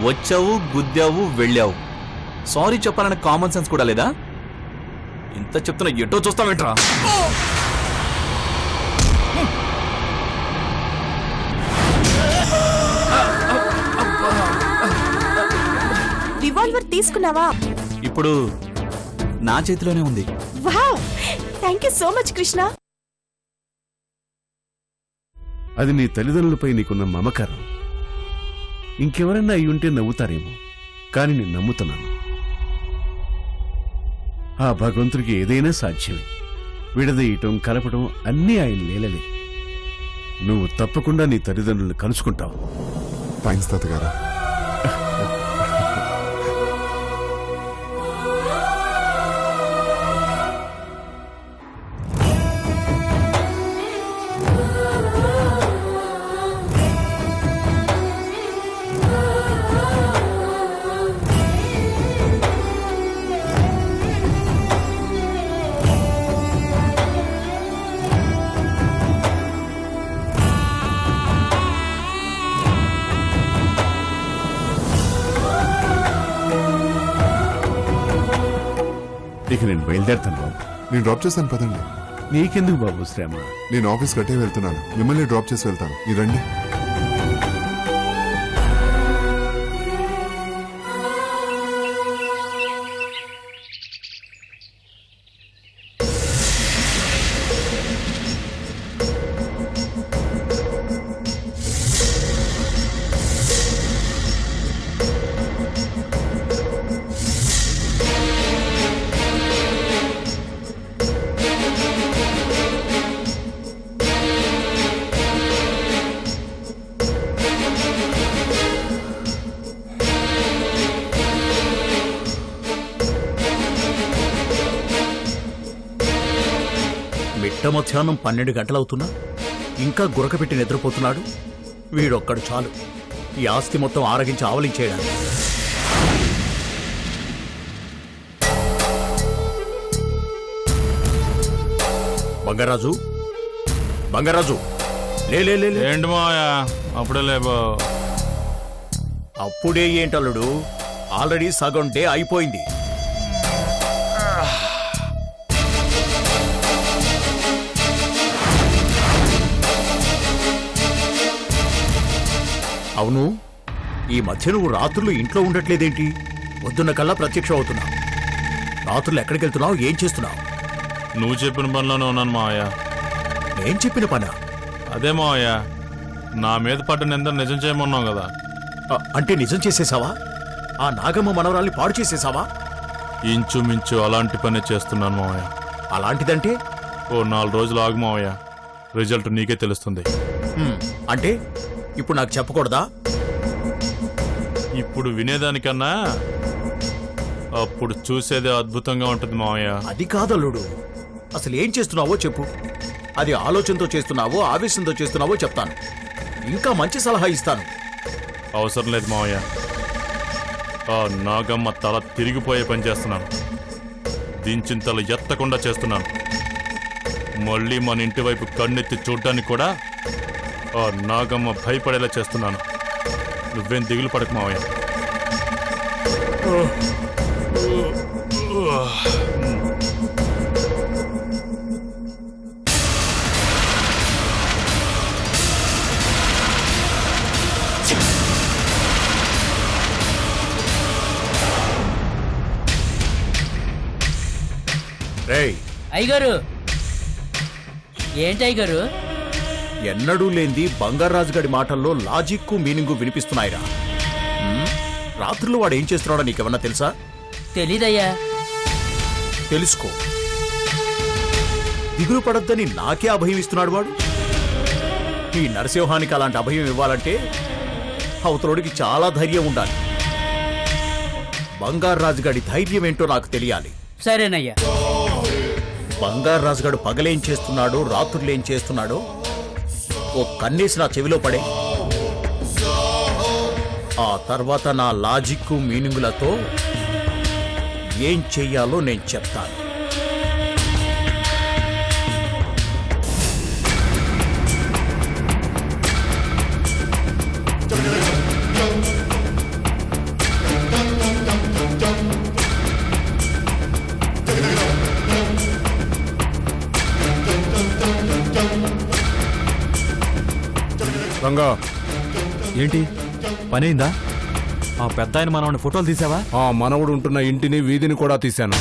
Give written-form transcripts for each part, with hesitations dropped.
వచ్చావు, గుద్దావు, వెళ్ళావు. సారీ చెప్పాలనే కామన్ సెన్స్ కూడా లేదా? ఇంత చెప్తున్నా ఎటో చూస్తావేంట్రా? రివాల్వర్ తీసుకున్నావా? ఇప్పుడు నా చేతిలోనే ఉంది. Wow, thank you so much Krishna. అది నీ తల్లిదండ్రులపై నీకున్న మమకారం. ఇంకెవరన్నా అయ్యుంటే నవ్వుతారేమో, కానీ నేను నమ్ముతున్నాను. ఆ భగవంతుడికి ఏదైనా సాధ్యమే. విడదీయటం, కలపటం అన్నీ ఆయన లీలలే. నువ్వు తప్పకుండా నీ తల్లిదండ్రులను కలుసుకుంటావు. థ్యాంక్స్ తాతగారు. ఇక నేను బయలుదేరుతాను బాబు. నేను డ్రాప్ చేస్తాను పదండి. నీకెందుకు బాబు శ్రమ? నేను ఆఫీస్ కట్టే వెళ్తున్నాను. మిమ్మల్ని డ్రాప్ చేసి వెళ్తాను. మీరు రండి. మిట్ట మధ్యాహ్నం 12 గంటలవుతున్నా ఇంకా గురకపెట్టి నిద్రపోతున్నాడు. వీడొక్కడు చాలు ఈ ఆస్తి మొత్తం ఆరగించి ఆవలించేయడానికి. బంగారాజు, బంగారాజు, లే. ఏంటి మాయా అప్పుడే లేబో? అప్పుడే ఏంటల్లుడు, ఆల్రెడీ సగం డే అయిపోయింది. అవును, ఈ మధ్య నువ్వు రాత్రులు ఇంట్లో ఉండట్లేదేంటి? పొద్దున్న కల్లా ప్రత్యక్షం అవుతున్నావు. రాత్రులు ఎక్కడికి వెళ్తున్నావు? ఏం చేస్తున్నావు? నువ్వు చెప్పిన పనిలోనే ఉన్నాను మావయ్య. నేను చెప్పిన పనా? అదే మావయ్య, నా మీద పడ్డ నింద నిజం చేయమన్నావు కదా. అంటే నిజం చేసేసావా? ఆ నాగమ్మ మనవరాల్ని పాడు చేసేసావా? ఇంచుమించు అలాంటి పనే చేస్తున్నాను మావయ్య. అలాంటిదంటే? ఓ 4 రోజులు ఆగు మావయ్య, రిజల్ట్ నీకే తెలుస్తుంది. అంటే ఇప్పుడు నాకు చెప్పకూడదా? ఇప్పుడు వినేదానికన్నా అప్పుడు చూసేదే అద్భుతంగా ఉంటుంది మావయ్య. అది కాదల్లుడు, అసలు ఏం చేస్తున్నావో చెప్పు. అది ఆలోచనతో చేస్తున్నావో ఆవేశంతో చేస్తున్నావో చెప్తాను. ఇంకా మంచి సలహా ఇస్తాను. అవసరం లేదు మావయ్య, ఆ నాగమ్మ తల తిరిగిపోయే పని చేస్తున్నాను. దించిన తల ఎత్తకుండా చేస్తున్నాను. మళ్ళీ మన ఇంటి వైపు కన్నెత్తి చూడ్డానికి కూడా ఆ నాగమ్మ భయపడేలా చేస్తున్నాను. నువ్వేం దిగులు పడకు మావయ్య. రేయ్ అయ్యగారు, ఏంటి అయ్యగారు? ఎన్నడూ లేంది బంగారాజు గడి మాటల్లో లాజిక్కు మీనింగు వినిపిస్తున్నాయిరా. రాత్రులు వాడు ఏం చేస్తున్నాడో నీకేమన్నా తెలుసా? తెలీదయ్యా. తెలుసుకో. దిగులు పడొద్దని నాకే అభయం ఇస్తున్నాడు వాడు. ఈ నరసింహానికి అలాంటి అభయం ఇవ్వాలంటే అవతలోడికి చాలా ధైర్యం ఉండాలి. బంగారాజు గడి ధైర్యం ఏంటో నాకు తెలియాలి. సరేనయ్యా. బంగారాజు గడు పగలేం చేస్తున్నాడో రాత్రులు ఏం చేస్తున్నాడో ఓ కన్నేసి నా చెవిలో పడే. ఆ తర్వాత నా లాజిక్కు మీనింగులతో ఏం చెయ్యాలో నేను చెప్తాను. రంగా, ఏంటి పనైందా? ఆ పెద్ద ఆయన మనవాడిని ఫోటోలు తీసావా? ఆ మనవడు ఉంటున్న ఇంటిని వీధిని కూడా తీశాను.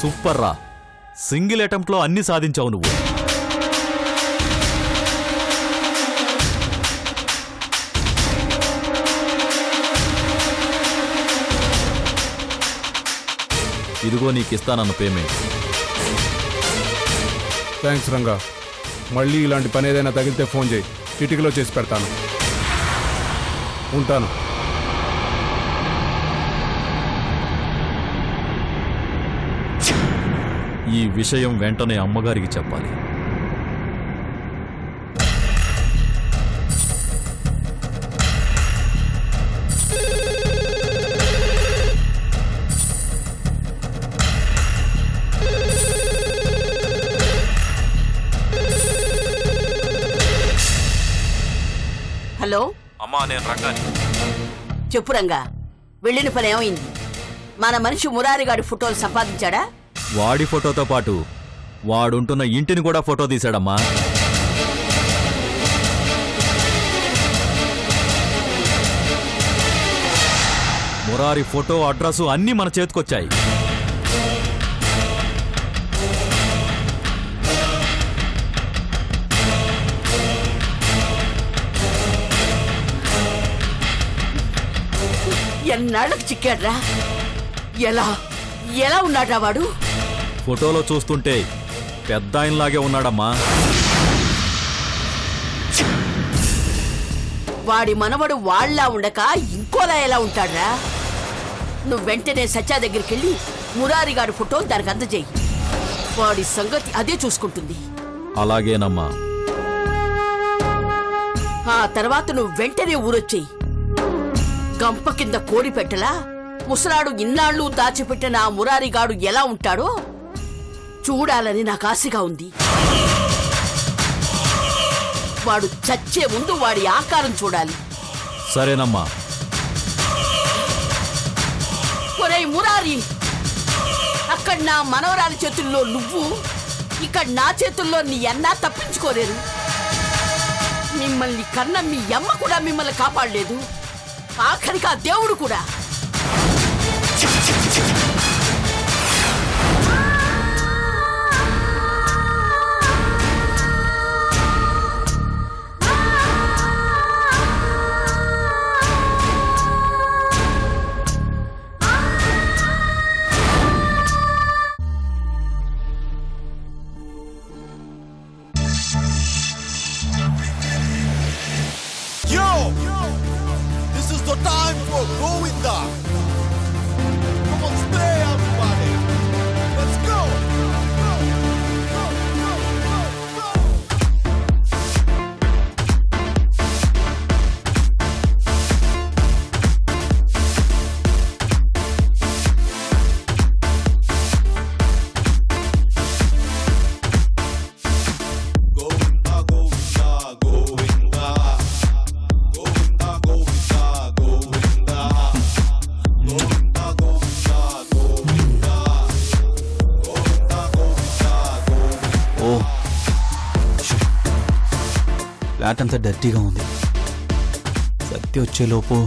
సూపర్ రా, సింగిల్ అటెంప్ట్ లో అన్ని సాధించావు నువ్వు. ఇదిగో నీకిస్తానన్న పేమెంట్. థ్యాంక్స్ రంగా. మళ్ళీ ఇలాంటి పని ఏదైనా తగిలితే ఫోన్ చేయి, చిటికలో చేసి పెడతాను. ఉంటాను. ఈ విషయం వెంటనే అమ్మగారికి చెప్పాలి. హలో అమ్మా, నేను రంగాని. చెప్పు రంగా, వెళ్ళిన పని ఏమైంది? మన మనిషి మురారిగాడి ఫోటోలు సంపాదించాడా? వాడి ఫోటోతో పాటు వాడుంటున్న ఇంటిని కూడా ఫోటో తీశాడమ్మా. మురారి ఫోటో, అడ్రస్ అన్నీ మన చేతికొచ్చాయి. ఎన్నాళ్ళకు చిక్కాడ్రా? ఎలా ఎలా ఉన్నాడ్రా వాడు? ఫోటోలో చూస్తుంటే పెద్ద ఆయనలాగే ఉన్నాడమ్మా. వాడి మనవడు వాళ్ళ ఉండక ఇంకోలా ఎలా ఉంటాడ్రా? నువ్వు వెంటనే సత్య దగ్గరికి వెళ్ళి మురారిగాడి ఫోటో దానికి అందజేయి. వాడి సంగతి అదే చూసుకుంటుంది. అలాగేనమ్మా. ఆ తర్వాత నువ్వు వెంటనే ఊరొచ్చేయి. గంప కింద కోడి పెట్టలా ముసలాడు ఇన్నాళ్ళు దాచిపెట్టిన ఆ మురారిగాడు ఎలా ఉంటాడో చూడాలని నాకు ఆశగా ఉంది. వాడు చచ్చే ముందు వాడి ఆకారం చూడాలి. సరేనమ్మా. ఒరేయ్ మురారి, అక్కడ నా మనవరాలి చేతుల్లో నువ్వు, ఇక్కడ నా చేతుల్లో నీ అన్నా తప్పించుకోలేరు. మిమ్మల్ని కన్న మీ అమ్మ కూడా మిమ్మల్ని కాపాడలేదు, ఆఖరికి ఆ దేవుడు కూడా. This is the time for Govinda. Come on, stay everybody. Let's go. Go, go, go, go, go. Govinda, Govinda, Govinda. Govinda, Govinda, Govinda. Govinda, Govinda, Govinda. Govinda, Govinda, Govinda. Oh, flat అంతా డర్టీగా ఉంది. సత్య వచ్చేలోపు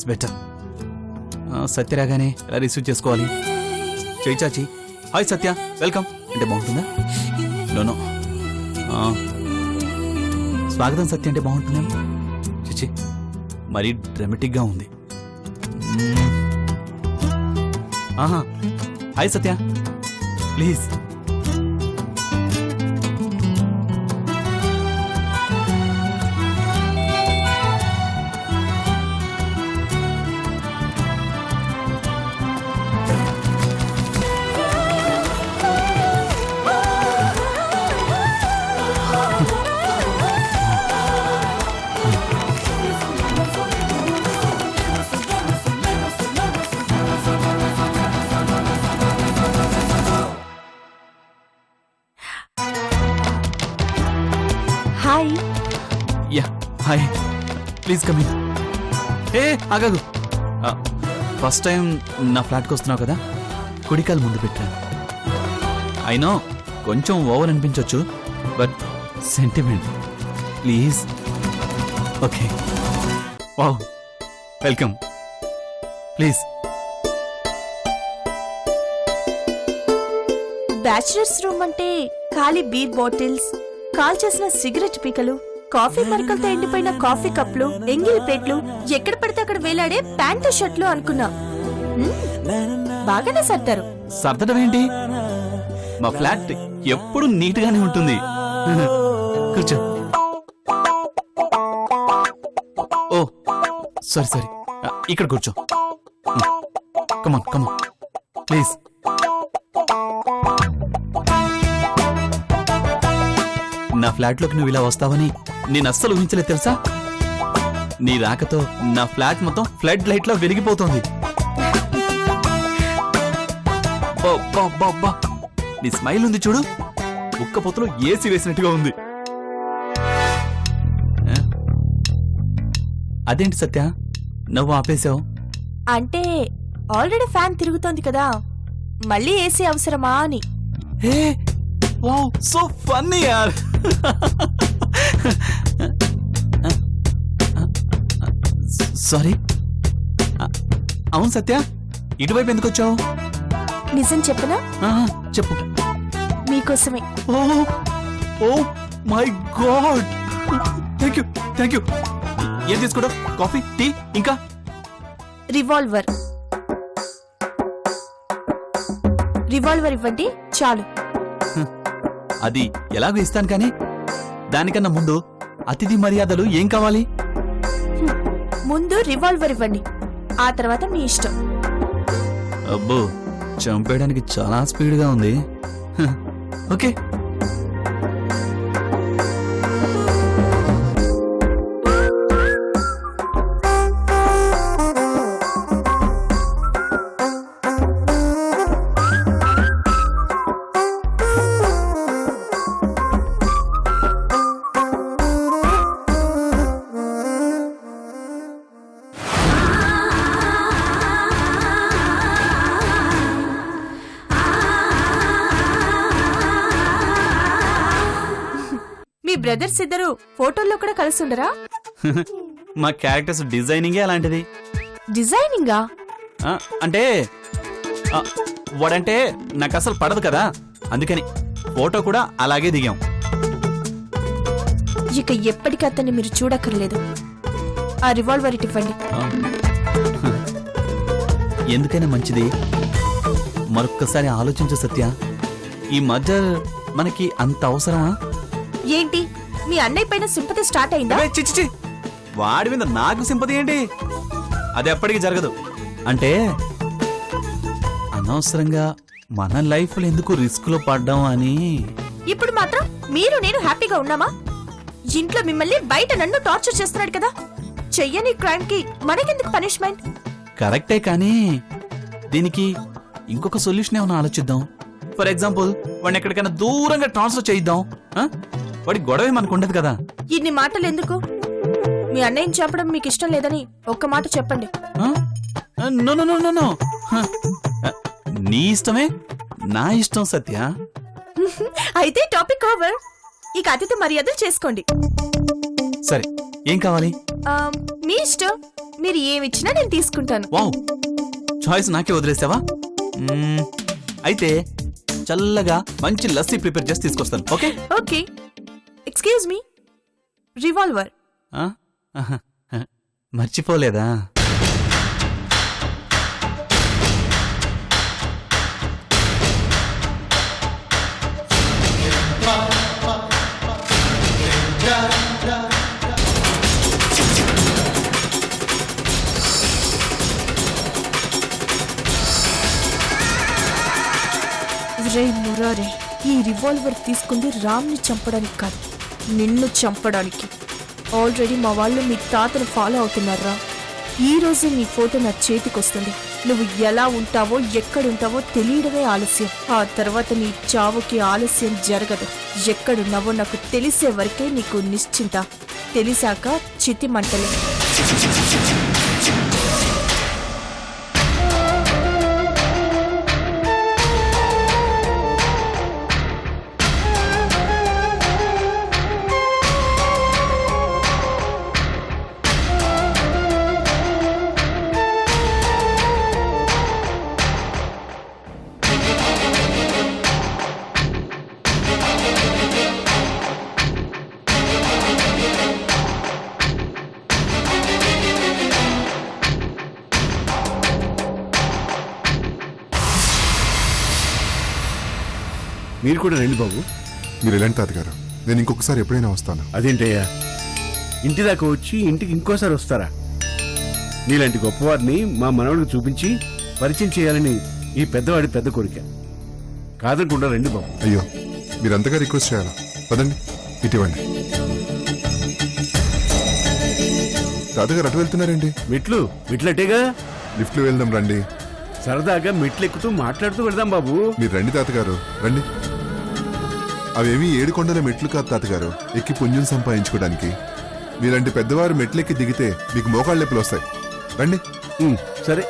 it's better. సత్య రాగానే ఎలా receive చేసుకోవాలి? చేయి చాచి hi సత్య welcome అంటే బాగుంటుందా? నో స్వాగతం సత్య అంటే బాగుంటుందేమో. చిచి మరీ డ్రామాటిక్గా ఉంది. ఆహా hi Satya please. Hi. Ya hi please come in. ఏ ఆగాగు. ఫస్ట్ టైం నా ఫ్లాట్కి వస్తున్నావు కదా, కుడికాలు ముందు పెట్టాను. అయినా కొంచెం ఓవర్ అనిపించవచ్చు, but sentiment please. Okay wow welcome please. Bachelors room అంటే ఖాళీ బీర్ బాటిల్స్, కాల్ చేసిన సిగరెట్ పీకలు, కాఫీ మరకలతో ఎండిపోయిన కాఫీ కప్లు, ఎంగిలి ప్లేట్లు, ఎక్కడ పడితే అక్కడ వేలాడే ప్యాంటు షర్ట్లు అనుకున్నా. బాగానే సర్దారు. సర్దడం ఏంటి? మా ఫ్లాట్ ఎప్పుడు నీట్ గానే ఉంటుంది. కూర్చో. ఓ సారీ సారీ, ఇక్కడ కూర్చో. కమాన్ కమాన్ ప్లీజ్. నా ఫ్లాట్లోకి నువ్వు ఇలా వస్తావని నేను అస్సలు ఊహించలేదు తెలుసా. నీ రాకతో నా ఫ్లాట్ మొత్తం ఫ్లడ్ లైట్ లో వెలిగిపోతుంది. నీ స్మైల్ ఉంది చూడు, ఉక్క పొత్తులో ఏసీ వేసినట్టుగా ఉంది. అదేంటి సత్య నవ్వు ఆపేశావు? అంటే ఆల్రెడీ ఫ్యాన్ తిరుగుతోంది కదా, మళ్ళీ ఏసీ అవసరమా అని. ఏ వావ్ సో ఫన్నీ యార్. సారీ. అవును సత్య, ఇటువైపు ఎందుకు వచ్చావు? నిజం చెప్పనా? చెప్పు. మీకోసమే. Oh oh my God, thank you thank you. ఏం తీసుకోవడం? కాఫీ, టీ, ఇంకా రివాల్వర్. రివాల్వర్ ఇవ్వండి చాలు. అది ఎలాగో ఇస్తాను, కానీ దానికన్నా ముందు అతిథి మర్యాదలు ఏం కావాలి? ముందు రివాల్వర్ ఇవ్వండి, ఆ తర్వాత మీ ఇష్టం. అబ్బో చంపేయడానికి చాలా స్పీడ్గా ఉంది. ఓకే. మీ బ్రదర్స్ ఇద్దరు ఫోటోల్లో కూడా కలిసి ఉండరా? మా క్యారెక్టర్స్ డిజైనింగే అలాంటిది. డిజైనింగా? అంటే వాడంటే నాకు అసలు పడదు కదా, అందుకని ఫోటో కూడా అలాగే దిగాం. ఇక ఎప్పటికీ అతన్ని మీరు చూడక్కర్లేదు. ఆ రివాల్వర్ ఇటు ఇవ్వండి. ఎందుకైనా మంచిది మరొక్కసారి ఆలోచించు సత్య. ఈ మర్డర్ మనకి అంత అవసరమా? ఏంటి మీ అన్నయ్య పైన సింపతి స్టార్ట్ అయిందా? చిచ్చి, వాడి మీద నాకు సింపతి ఏంటి? అది ఎప్పటికీ జరగదు. అంటే అనవసరంగా మన లైఫ్ లో ఎందుకు రిస్క్ లో పడ్డాం అని. ఇప్పుడు మాత్రం మీరు నేను హ్యాపీగా ఉన్నామా? ఇంట్లో మిమ్మల్ని బయట నన్ను టార్చర్ చేస్తున్నాడు కదా, చెయ్యని క్రైమ్ కి మనకెందుకు పనిష్మెంట్? కరెక్టే, కానీ దీనికి ఇంకొక సొల్యూషన్ ఏమైనా ఆలోచిద్దాం. ఫర్ ఎగ్జాంపుల్ వాడిని ఎక్కడికైనా దూరంగా ట్రాన్స్ఫర్ చేయిద్దాం. వాడి గొడవ మనకు ఉండదు కదా. ఇన్ని మాటలు ఎందుకు? మీ అన్నయ్యని చంపడం మీకు ఇష్టం లేదని ఒక్క మాట చెప్పండి. నో నో నో నో, నీ ఇష్టమే నా ఇష్టం సత్య. అయితే టాపిక్ ఓవర్. ఇక అతిథి మర్యాదలు చేసుకోండి. సరే, ఏం కావాలి? మీ ఇష్టం, మీరు ఏమిచ్చినా నేను తీసుకుంటాను. వావ్, చాయిస్ నాకే వదిలేసావా? అయితే చల్లగా మంచి లస్సీ ప్రిపేర్ చేసి తీసుకొస్తాను. Okay? Okay. Excuse me, revolver. ఆ? ఆహా. మర్చిపోలేదా? రే మురారే, ఈ రివాల్వర్ తీసుకుంది రామ్ని చంపడానికి కాదు, నిన్ను చంపడానికి. ఆల్రెడీ మా వాళ్ళు మీ తాతను ఫాలో అవుతున్నారా? ఈ రోజే నీ ఫోటో నా చేతికొస్తుంది. నువ్వు ఎలా ఉంటావో ఎక్కడుంటావో తెలియడమే ఆలస్యం. ఆ తర్వాత నీ చావుకి ఆలస్యం జరగదు. ఎక్కడున్నావో నాకు తెలిసే వరకే నీకు నిశ్చింత. తెలిసాక చితి మంటలే. మీరు కూడా రండి బాబు. మీరు ఎలాంటి తాతగారు? నేను ఇంకొకసారి ఎప్పుడైనా వస్తాను. అదేంటయ్యా, ఇంటి దాకా వచ్చి ఇంటికి ఇంకోసారి వస్తారా? నీలాంటి గొప్పవారిని మా మనవడికి చూపించి పరిచయం చేయాలని ఈ పెద్దవాడి పెద్ద కోరిక. కాదనకుండా రండి బాబు. అయ్యో, మీరంతగా రిక్వెస్ట్ చేయాలా? పదండి, ఇటువంటి తాతగారు అటు వెళ్తున్నారండి. మెట్లట్టేగా. లిఫ్ట్లో వెళ్దాం రండి. సరదాగా మెట్లు ఎక్కుతూ మాట్లాడుతూ వెళ్దాం బాబు. మీరు రండి తాతగారు, రండి. అవేమీ 7 కొండల మెట్లు కాదు తాతగారు, ఎక్కి పుణ్యం సంపాదించుకోవడానికి. మీలాంటి పెద్దవారు మెట్లెక్కి దిగితే మీకు మోకాళ్ళ నొప్పులు వస్తాయి. రండి. సరే.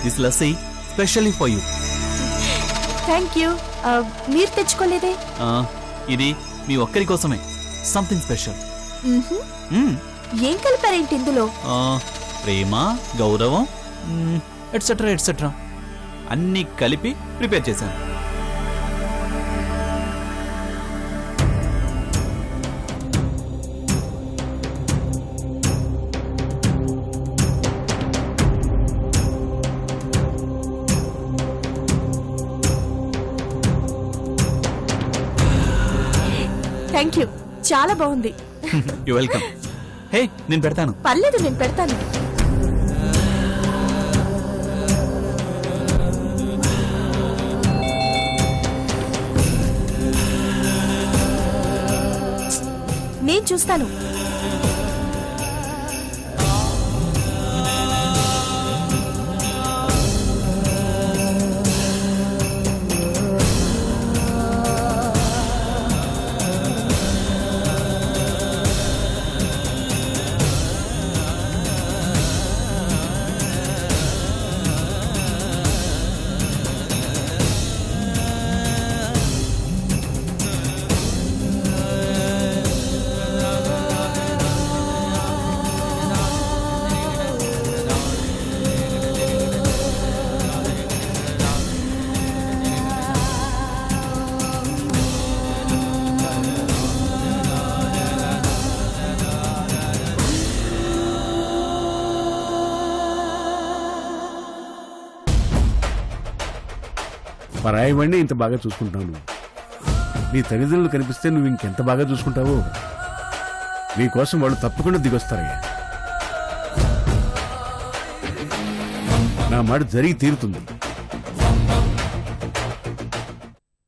This lassi specially for you. Thank you. మీరు తెచ్చుకోలేదే? ఇది మీ ఒక్కరి కోసమే. Something special. ఏం కలిపారేంటి ఇందులో? ప్రేమ, గౌరవం, ఎట్సెట్రా ఎట్సెట్రా అన్నీ కలిపి ప్రిపేర్ చేశాను. థ్యాంక్ యూ, చాలా బాగుంది. You welcome. హే, నేను పెడతాను. పర్లేదు, నేను పెడతాను. నేను చూస్తాను. పరాయి వాడిని ఇంత బాగా చూసుకుంటావు నువ్వు. నీ తల్లిదండ్రులు కనిపిస్తే నువ్వు ఇంకెంత బాగా చూసుకుంటావో. నీకోసం వాళ్ళు తప్పకుండా దిగొస్తారయ్యా. నా మాట జరిగి తీరుతుంది.